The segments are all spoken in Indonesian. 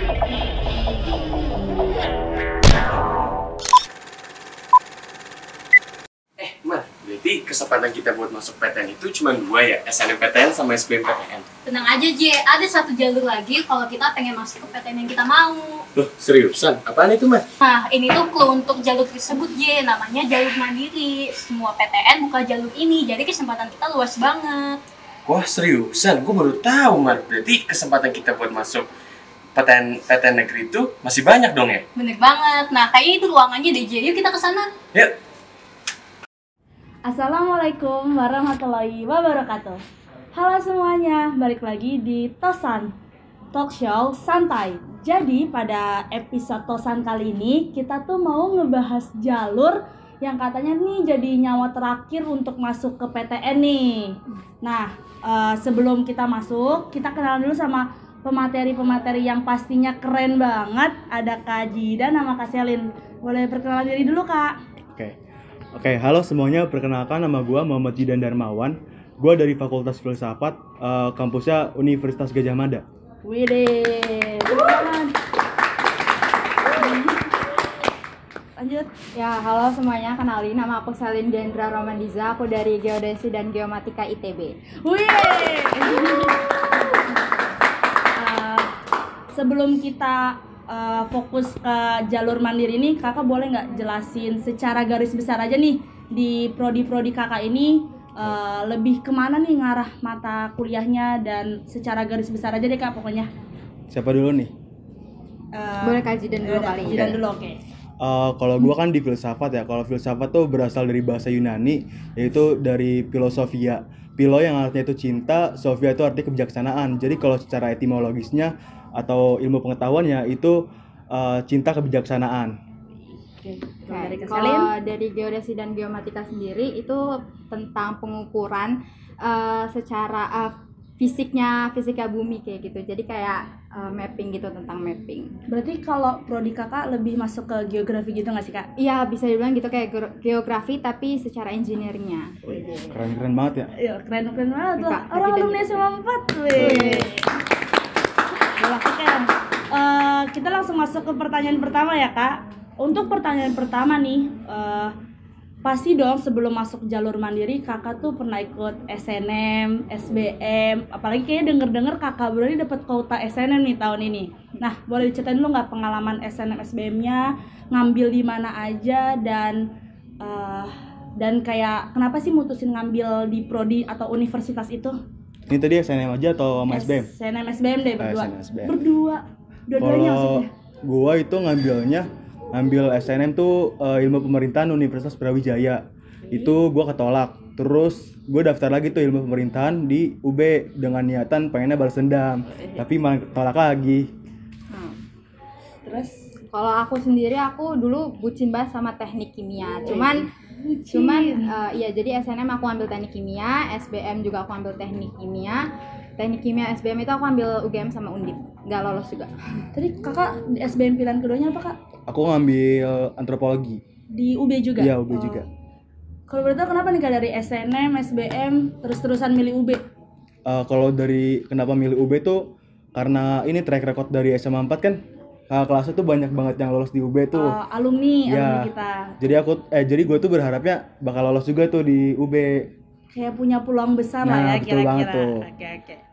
Berarti kesempatan kita buat masuk PTN itu cuma 2 ya? SNMPTN sama SBMPTN? Tenang aja J, ada 1 jalur lagi kalau kita pengen masuk ke PTN yang kita mau. Loh, seriusan? Apaan itu, Mas? Nah, ini tuh clue untuk jalur tersebut J, namanya jalur mandiri. Semua PTN buka jalur ini, jadi kesempatan kita luas banget. Wah, seriusan? Gue baru tahu, Mar. Berarti kesempatan kita buat masuk PTN negeri itu masih banyak dong ya? Bener banget. Nah, kayaknya itu ruangannya deh J, yuk kita ke sana. Yuk. Assalamualaikum warahmatullahi wabarakatuh. Halo semuanya, balik lagi di Tosan Talk Show Santai. Jadi pada episode Tosan kali ini kita tuh mau ngebahas jalur yang katanya nih jadi nyawa terakhir untuk masuk ke PTN nih. Nah, sebelum kita masuk, kita kenalan dulu sama pemateri-pemateri yang pastinya keren banget. Ada Kak Jidan sama Kak Selin. Boleh perkenalan diri dulu, Kak? Oke, halo semuanya, perkenalkan nama gue Muhammad Jidan Darmawan. Gue dari Fakultas Filsafat, kampusnya Universitas Gadjah Mada. Widih, lanjut. Ya, halo semuanya, kenalin nama aku Selin Dendra Romandiza, aku dari Geodesi dan Geomatika ITB. Sebelum kita fokus ke jalur mandiri ini, kakak boleh nggak jelasin secara garis besar aja nih di prodi-prodi kakak ini lebih kemana nih ngarah mata kuliahnya, dan secara garis besar aja deh kak pokoknya. Siapa dulu nih? Boleh Kak Jidan dulu kali. Jidan dulu, oke. Kalau gue kan di filsafat ya. Kalau filsafat tuh berasal dari bahasa Yunani, yaitu dari philosophia. Philo yang artinya itu cinta, sophia itu artinya kebijaksanaan. Jadi kalau secara etimologisnya atau ilmu pengetahuannya itu cinta kebijaksanaan. Kalau dari Geodesi dan Geomatika sendiri itu tentang pengukuran secara fisika bumi kayak gitu. Jadi kayak mapping gitu, tentang mapping. Berarti kalau prodi kakak lebih masuk ke geografi gitu nggak sih kak? Iya, bisa dibilang gitu, kayak geografi tapi secara engineeringnya. Keren banget ya? Iya, keren banget tuh. Kak, Orang alumni SMA 4. Kita langsung masuk ke pertanyaan pertama ya kak. Untuk pertanyaan pertama nih, pasti dong sebelum masuk jalur mandiri kakak tuh pernah ikut SNM, SBM, apalagi kayaknya denger kakak berarti dapat kuota SNM nih tahun ini. Nah, boleh diceritain dulu nggak pengalaman SNM SBM-nya, ngambil di mana aja, dan kayak kenapa sih mutusin ngambil di prodi atau universitas itu? Ini tadi SNM aja atau sama SBM? SNM SBM deh berdua. SBM. Dua-duanya maksudnya. Gua itu ngambil SNM tuh ilmu pemerintahan Universitas Brawijaya. Itu gua ketolak. Terus gua daftar lagi tuh ilmu pemerintahan di UB dengan niatan pengennya balas dendam, tapi malah ketolak lagi. Terus kalau aku sendiri, aku dulu bucin banget sama teknik kimia. Cuman ya jadi SNM aku ambil teknik kimia, SBM juga aku ambil teknik kimia. Teknik kimia SBM itu aku ambil UGM sama Undip, nggak lolos juga. Tadi kakak di SBM pilihan keduanya apa kak? Aku ngambil antropologi. Di UB juga? Iya, UB juga. Kalau berarti kenapa nih kak dari SNM, SBM, terus-terusan milih UB? Kalau dari kenapa milih UB tuh karena ini track record dari SMA 4 kan, kelasnya tuh banyak banget yang lolos di UB tuh. Alumni kita. Jadi gue tuh berharapnya bakal lolos juga tuh di UB. Kayak punya peluang besar lah ya kira-kira. Oke.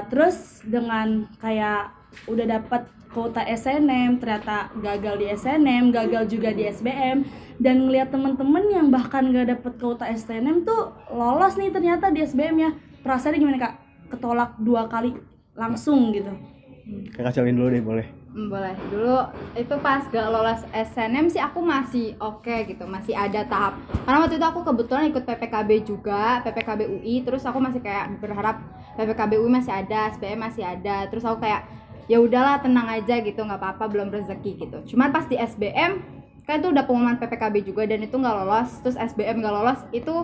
Terus dengan kayak udah dapat kuota SNM, ternyata gagal di SNM, gagal juga di SBM, dan ngeliat temen-temen yang bahkan gak dapet kuota SNM tuh lolos nih ternyata di SBM ya. Perasaannya gimana kak? Ketolak 2 kali langsung gitu. Kakak Celin dulu deh, boleh? Boleh. Dulu itu pas gak lolos SNM sih aku masih oke gitu, masih ada tahap. Karena waktu itu aku kebetulan ikut PPKB juga, PPKB UI, terus aku masih kayak berharap PPKB UI masih ada, SBM masih ada. Terus aku kayak ya udahlah, tenang aja gitu, nggak apa-apa, belum rezeki gitu. Cuman pas di SBM kan itu udah pengumuman PPKB juga dan itu nggak lolos, terus SBM nggak lolos, itu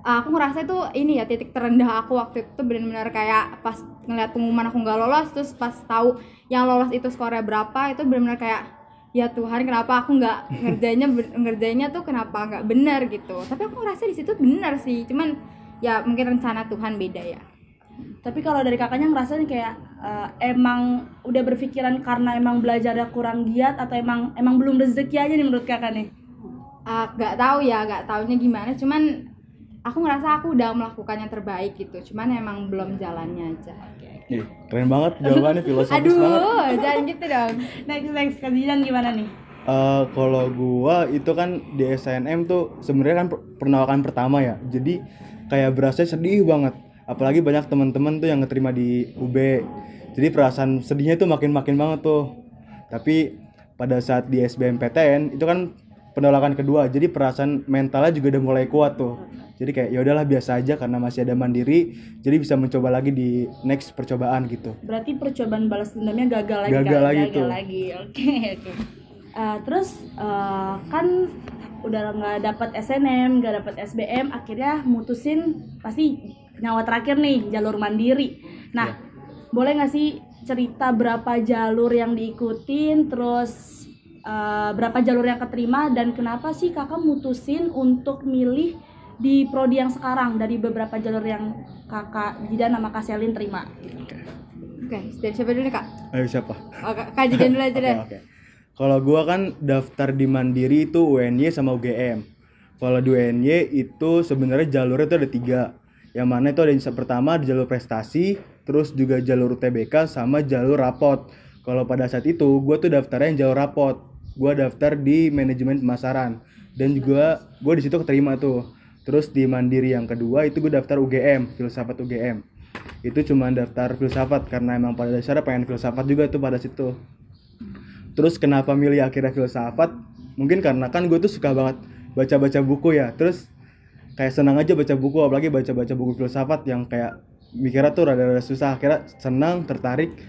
aku ngerasa itu ini ya titik terendah aku waktu itu. Benar-benar kayak pas ngeliat pengumuman aku nggak lolos, terus pas tahu yang lolos itu skornya berapa, itu benar-benar kayak ya Tuhan, kenapa aku nggak ngerjainnya tuh kenapa nggak benar gitu. Tapi aku ngerasa di situ benar sih, cuman ya mungkin rencana Tuhan beda ya. Tapi kalau dari kakaknya ngerasain kayak emang udah berpikiran karena emang belajarnya kurang giat atau emang belum rezeki aja nih menurut kakak nih? Nggak tahu ya, nggak taunya gimana, cuman aku ngerasa aku udah melakukan yang terbaik gitu, cuman emang belum jalannya aja. Ih, keren banget jawabannya, filosofis banget. Aduh, jangan gitu dong. Next Kak Zidan gimana nih? Kalau gua itu kan di SNM tuh sebenarnya kan penolakan pertama ya, jadi kayak berasa sedih banget. Apalagi banyak teman-teman tuh yang keterima di UB, jadi perasaan sedihnya tuh makin banget tuh. Tapi pada saat di SBMPTN itu kan penolakan kedua, jadi perasaan mentalnya juga udah mulai kuat tuh. Jadi kayak ya udahlah biasa aja karena masih ada mandiri, jadi bisa mencoba lagi di next percobaan gitu. Berarti percobaan balas dendamnya gagal lagi. Gagal lagi tuh. Oke. Terus kan udah nggak dapat SNM, nggak dapat SBM, akhirnya mutusin pasti nyawa terakhir nih jalur mandiri. Nah, boleh nggak sih cerita berapa jalur yang diikutin, terus berapa jalur yang keterima, dan kenapa sih kakak mutusin untuk milih di prodi yang sekarang dari beberapa jalur yang kakak Jidan sama Kak Selin terima? Oke, dari siapa dulu nih, Kak? Ayo siapa? Oh, Kak Jidan dulu aja deh. Oke. Kalau gua kan daftar di Mandiri itu UNY sama UGM. Kalau di UNY itu sebenarnya jalurnya itu ada 3. Yang mana itu ada yang pertama ada jalur prestasi, terus juga jalur UTBK sama jalur rapot. Kalau pada saat itu gua tuh daftarnya yang jalur rapot. Gua daftar di manajemen pemasaran dan juga gua di situ keterima tuh. Terus di Mandiri yang kedua itu gue daftar UGM, filsafat UGM. Itu cuma daftar filsafat karena emang pada dasarnya pengen filsafat juga tuh pada situ. Terus kenapa milih akhirnya filsafat? Mungkin karena kan gue tuh suka banget baca-baca buku ya. Terus kayak senang aja baca buku, apalagi baca-baca buku filsafat yang kayak mikirnya tuh rada-rada susah. Akhirnya senang, tertarik,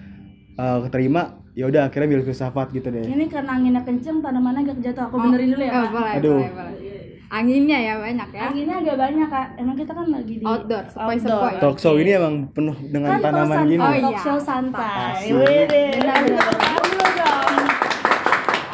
keterima. Ya udah akhirnya milih filsafat gitu deh. Ini karena anginnya kenceng, tanamannya agak jatuh. Aku benerin dulu ya, Kak. Boleh, Aduh. boleh. Anginnya ya banyak ya. Anginnya agak banyak, Kak. Emang kita kan lagi di Outdoor, sepoi-sepoi. Talk show ini emang penuh dengan kan tanaman Tosan, gini. Oh, iya. talk show santai. Asik. Wede. Benar. Dulu dong.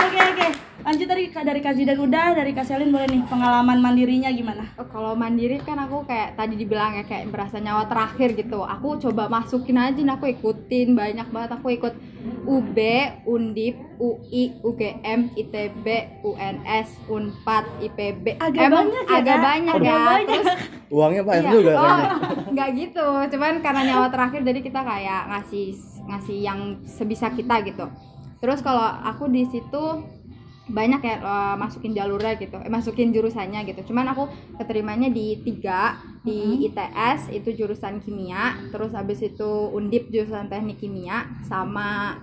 Oke. Lanjut dari Kak Zidan udah, dari Kak Selin boleh nih pengalaman mandirinya gimana? Kalau mandiri kan aku kayak tadi dibilang ya kayak berasa nyawa terakhir gitu. Aku coba masukin aja, aku ikutin banyak banget. Aku ikut UB, Undip, UI, UGM, ITB, UNS, Unpad, IPB. Agak banyak ya, agak Kak? banyak Agak ya. banyak. Terus Uangnya banyak iya, juga oh, kayaknya. nggak gitu. Cuman karena nyawa terakhir jadi kita kayak ngasih yang sebisa kita gitu. Terus kalau aku di situ banyak ya masukin jalurnya gitu, masukin jurusannya gitu. Cuman aku keterimanya di 3, di ITS itu jurusan kimia, terus habis itu Undip jurusan teknik kimia, sama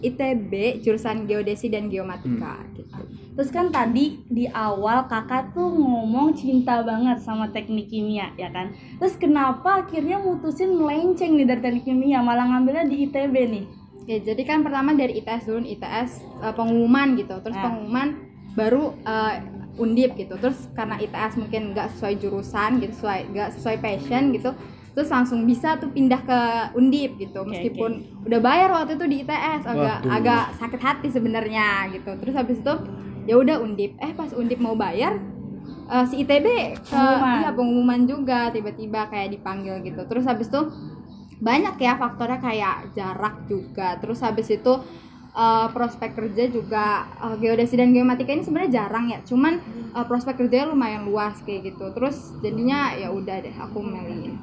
ITB jurusan geodesi dan geomatika gitu. Terus kan tadi di awal kakak tuh ngomong cinta banget sama teknik kimia ya kan. Terus kenapa akhirnya mutusin melenceng nih dari teknik kimia malah ngambilnya di ITB nih? Ya, jadi kan pertama dari ITS dulu, ITS pengumuman gitu, terus pengumuman baru Undip gitu. Terus karena ITS mungkin nggak sesuai jurusan gitu, nggak sesuai passion gitu, terus langsung bisa tuh pindah ke Undip gitu. Meskipun udah bayar waktu itu di ITS, agak sakit hati sebenarnya gitu. Terus habis itu ya udah Undip. Pas Undip mau bayar si ITB pengumuman juga tiba-tiba kayak dipanggil gitu. Terus habis itu banyak ya faktornya kayak jarak juga, terus habis itu prospek kerja juga. Geodesi dan geomatika ini sebenarnya jarang ya, cuman prospek kerjanya lumayan luas kayak gitu. Terus jadinya ya udah deh aku milihin.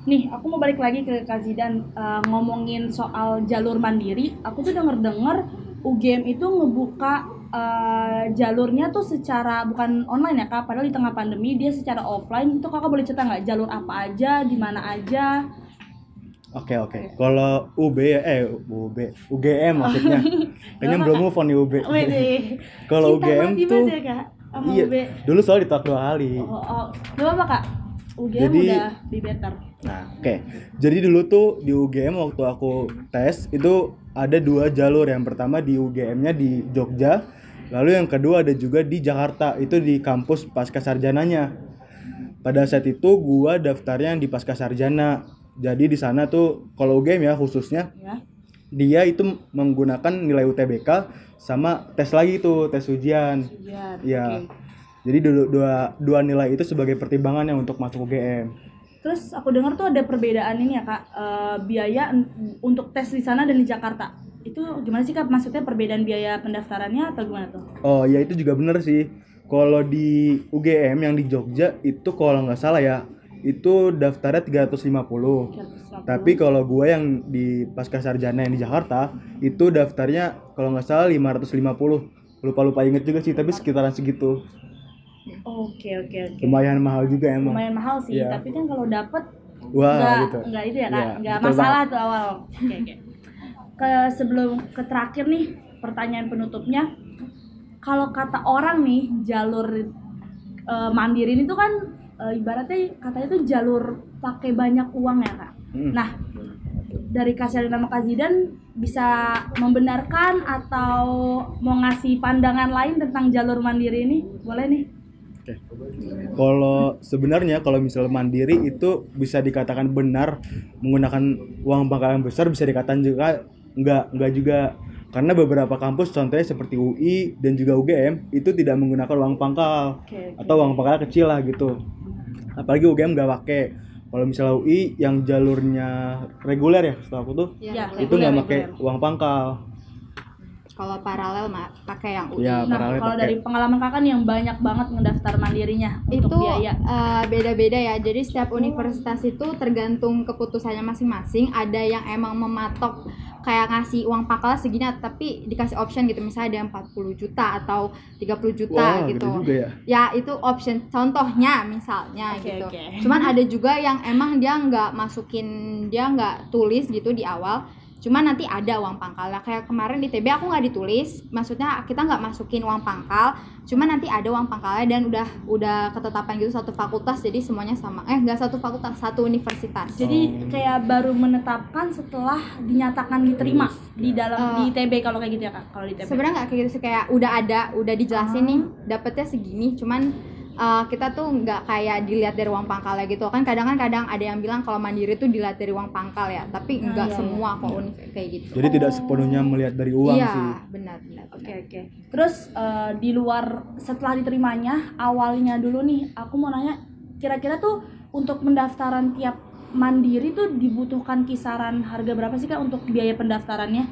Nih aku mau balik lagi ke Kak Zidan, ngomongin soal jalur mandiri. Aku tuh denger UGM itu ngebuka jalurnya tuh secara bukan online ya Kak, padahal di tengah pandemi dia secara offline. Itu kakak boleh cerita nggak jalur apa aja, di mana aja? Oke. Kalau UGM maksudnya. Kayaknya belum move on nih UB. Kalau UGM tuh ya, Kak, sama iya. UB. Dulu soal ditolak 2 kali. Gak apa Kak? UGM Jadi, udah di better. Nah, oke. Jadi dulu tuh di UGM waktu aku tes itu ada 2 jalur. Yang pertama di UGM-nya di Jogja, lalu yang kedua ada juga di Jakarta, itu di kampus Pascasarjananya. Pada saat itu gua daftarnya di Pascasarjana. Jadi di sana tuh kalau UGM ya khususnya Ya. dia itu menggunakan nilai UTBK sama tes lagi tuh, tes ujian. Iya. Okay. Jadi dua nilai itu sebagai pertimbangannya untuk masuk UGM. Terus aku dengar tuh ada perbedaan ini ya Kak, biaya untuk tes di sana dan di Jakarta. Itu gimana sih Kak? Maksudnya perbedaan biaya pendaftarannya atau gimana tuh? Oh ya itu juga bener sih. Kalau di UGM yang di Jogja itu kalau nggak salah ya itu daftarnya 350. 350. Tapi kalau gue yang di pasca sarjana yang di Jakarta itu daftarnya kalau nggak salah 550. Lupa inget juga sih tapi sekitaran segitu. Oke. Lumayan mahal juga emang. Lumayan mahal sih, Iya. tapi kan kalau dapet Wah gitu. nggak itu ya Kak, Iya, nggak betul masalah banget. tuh awal. Oke. Sebelum ke terakhir nih pertanyaan penutupnya, kalau kata orang nih jalur mandiri ini tuh kan ibaratnya katanya tuh jalur pakai banyak uang ya Kak. Nah dari Kak Sherina sama Kak Zidan bisa membenarkan atau mau ngasih pandangan lain tentang jalur mandiri ini, boleh nih? Kalau sebenarnya kalau misal mandiri itu bisa dikatakan benar menggunakan uang pangkal yang besar, bisa dikatakan juga enggak juga, karena beberapa kampus contohnya seperti UI dan juga UGM itu tidak menggunakan uang pangkal atau uang pangkal kecil lah gitu. Apalagi UGM nggak pakai. Kalau misalnya UI yang jalurnya reguler ya setahu aku tuh Ya, itu nggak pakai uang pangkal. kalau paralel pakai yang UI. Ya, Nah, paralel kalau pakai. dari pengalaman kakak nih yang banyak banget ngedaftar mandirinya Itu untuk biaya. beda-beda ya. Jadi setiap universitas itu tergantung keputusannya masing-masing. Ada yang emang mematok kayak ngasih uang pangkal segini, tapi dikasih option gitu. Misalnya ada yang 40 juta atau 30 juta Wah, gitu. gede juga ya. Ya itu option. Contohnya misalnya Oke, gitu. oke. Cuman ada juga yang emang dia nggak masukin, dia nggak tulis gitu di awal. Cuma nanti ada uang pangkalnya. Kayak kemarin di TB aku nggak ditulis, maksudnya kita nggak masukin uang pangkal, cuma nanti ada uang pangkalnya dan udah ketetapan gitu satu fakultas, jadi semuanya sama. Nggak satu fakultas, satu universitas. Jadi kayak baru menetapkan setelah dinyatakan diterima di dalam di ITB kalau kayak gitu ya Kak. Kalau di ITB. Sebenarnya nggak kayak gitu sih, kayak udah dijelasin nih dapetnya segini, cuman kita tuh nggak kayak dilihat dari uang pangkalnya gitu kan. Kadang ada yang bilang kalau mandiri tuh dilihat dari uang pangkal ya, tapi nggak semua kok kayak gitu. Jadi tidak sepenuhnya melihat dari uang Iya, sih. benar. Oke. Terus di luar setelah diterimanya awalnya dulu nih, aku mau nanya kira-kira tuh untuk pendaftaran tiap mandiri tuh dibutuhkan kisaran harga berapa sih Kak untuk biaya pendaftarannya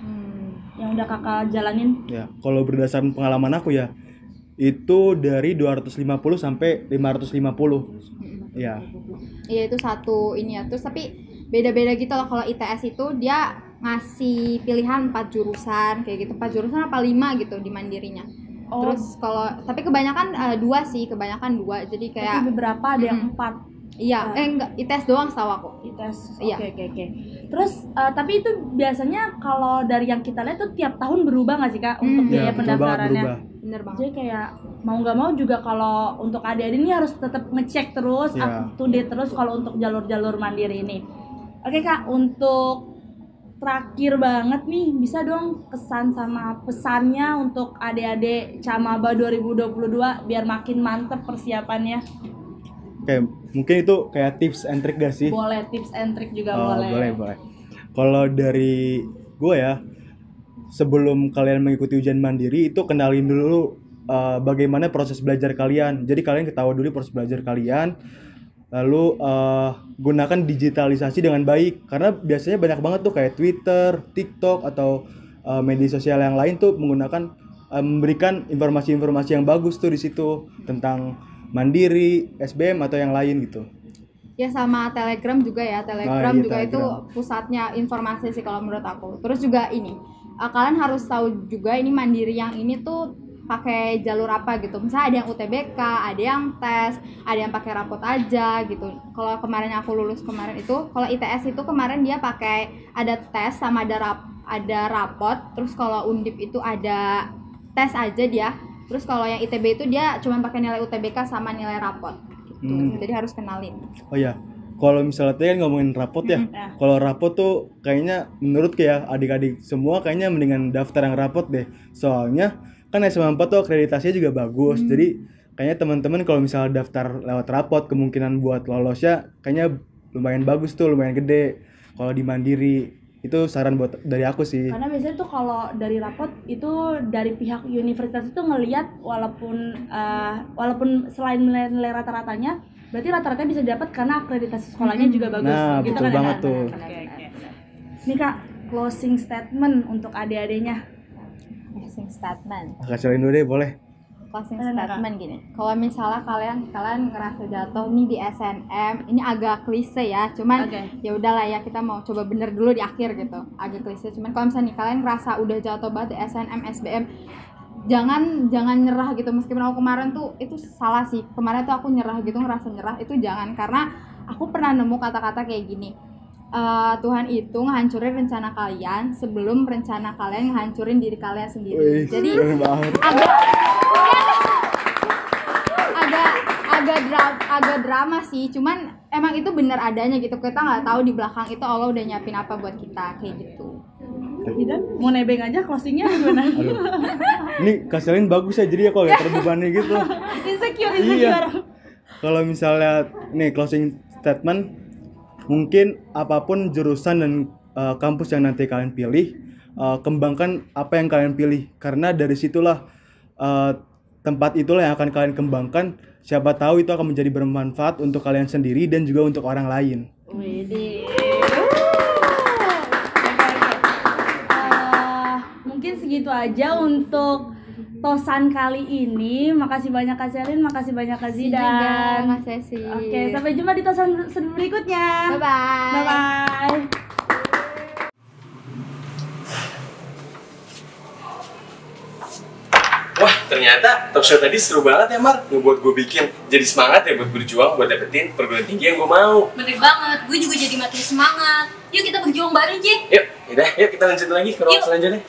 yang udah Kakak jalanin? Ya, kalau berdasarkan pengalaman aku ya itu dari 250 sampai 550. Ya. Iya itu satu ini ya. Terus tapi beda-beda gitu loh. Kalau ITS itu dia ngasih pilihan 4 jurusan kayak gitu. 4 jurusan apa 5 gitu di mandirinya. Terus kalau tapi kebanyakan 2 sih, kebanyakan 2. Jadi kayak Tapi beberapa ada yang 4. iya, enggak ITS doang setahu aku. ITS. Iya. Oke. Terus tapi itu biasanya kalau dari yang kita lihat tuh tiap tahun berubah nggak sih Kak untuk biaya Ya, betul banget pendaftarannya? berubah. Bener banget. Jadi kayak mau nggak mau juga kalau untuk adik-adik ini harus tetap ngecek terus, Ya. up to date terus kalau untuk jalur-jalur mandiri ini. Oke Kak, untuk terakhir banget nih, bisa dong kesan sama pesannya untuk adik-adik Camaba 2022 biar makin mantep persiapannya. Kayak mungkin itu kayak tips and trick gak sih? Boleh tips and trick juga Oh, boleh. boleh. Kalau dari gue ya, sebelum kalian mengikuti ujian mandiri itu kenalin dulu bagaimana proses belajar kalian. Jadi kalian ketahui dulu proses belajar kalian, lalu gunakan digitalisasi dengan baik. Karena biasanya banyak banget tuh kayak Twitter, TikTok atau media sosial yang lain tuh menggunakan memberikan informasi-informasi yang bagus tuh di situ tentang mandiri, SBM atau yang lain gitu. Ya sama Telegram juga ya. Telegram iya, juga itu Telegram. pusatnya informasi sih kalau menurut aku. Terus juga ini kalian harus tahu juga ini mandiri yang ini tuh pakai jalur apa gitu. Misalnya ada yang UTBK, ada yang tes, ada yang pakai rapot aja gitu. Kalau kemarin aku lulus kemarin itu, kalau ITS itu kemarin dia pakai ada tes sama ada rapot. Terus kalau Undip itu ada tes aja dia. Terus kalau yang ITB itu dia cuma pakai nilai UTBK sama nilai rapot gitu. Jadi harus kenalin. Oh ya, kalau misalnya tadi kan ngomongin rapot ya, kalau rapot tuh kayaknya menurut kayak adik-adik semua kayaknya mendingan daftar yang rapot deh. Soalnya kan SMA 4 tuh akreditasinya juga bagus. Jadi kayaknya teman-teman kalau misalnya daftar lewat rapot kemungkinan buat lolosnya kayaknya lumayan bagus tuh, lumayan gede. Kalau di mandiri itu saran buat dari aku sih. Karena biasanya tuh kalau dari rapot itu dari pihak universitas itu ngelihat walaupun selain nilai rata-ratanya berarti rata-rata bisa didapat karena akreditasi sekolahnya juga bagus. Nah, gitu betul kan ya, banget Kak? tuh. Oke. Nih Kak, closing statement untuk adik-adiknya. Closing statement. Kasihin dulu deh, boleh. Closing Ada nggak, statement gini. Kalau misalnya kalian ngerasa jatuh nih di SNM, ini agak klise ya, cuman Oke. ya udahlah ya, kita mau coba bener dulu di akhir gitu. Agak klise, cuman kalau misalnya nih kalian ngerasa udah jatuh banget di SNM, SBM, jangan nyerah gitu. Meskipun aku kemarin tuh itu salah sih. Kemarin tuh aku nyerah gitu, ngerasa nyerah, itu jangan, karena aku pernah nemu kata-kata kayak gini. Tuhan itu ngehancurin rencana kalian sebelum rencana kalian ngehancurin diri kalian sendiri. Wih, Jadi keren banget. agak drama sih, cuman emang itu bener adanya gitu. Kita nggak tahu di belakang itu Allah udah nyiapin apa buat kita, kayak gitu. Tidak, mau nebeng aja closingnya gimana? Aduh. Ini Kasihin bagus ya, jadi ya kalau gak terbebani gitu. insecure. Iya. Kalau misalnya nih closing statement, mungkin apapun jurusan dan kampus yang nanti kalian pilih, kembangkan apa yang kalian pilih, karena dari situlah tempat itulah yang akan kalian kembangkan. Siapa tahu itu akan menjadi bermanfaat untuk kalian sendiri dan juga untuk orang lain. Widih. Mungkin segitu aja untuk Tosan kali ini. Makasih banyak Kak Selin, makasih banyak Kak Zidan. Mas Sesi. Oke, sampai jumpa di Tosan berikutnya. Bye bye. Bye. Wah, ternyata talk show tadi seru banget ya, Mar. Ngebuat gue bikin jadi semangat ya buat berjuang, buat dapetin perguruan tinggi yang gue mau. Bener banget, gue juga jadi makin semangat. Yuk kita berjuang bareng, Ji. Yuk, yaudah, yuk kita lanjut lagi ke ruang Yuk. selanjutnya.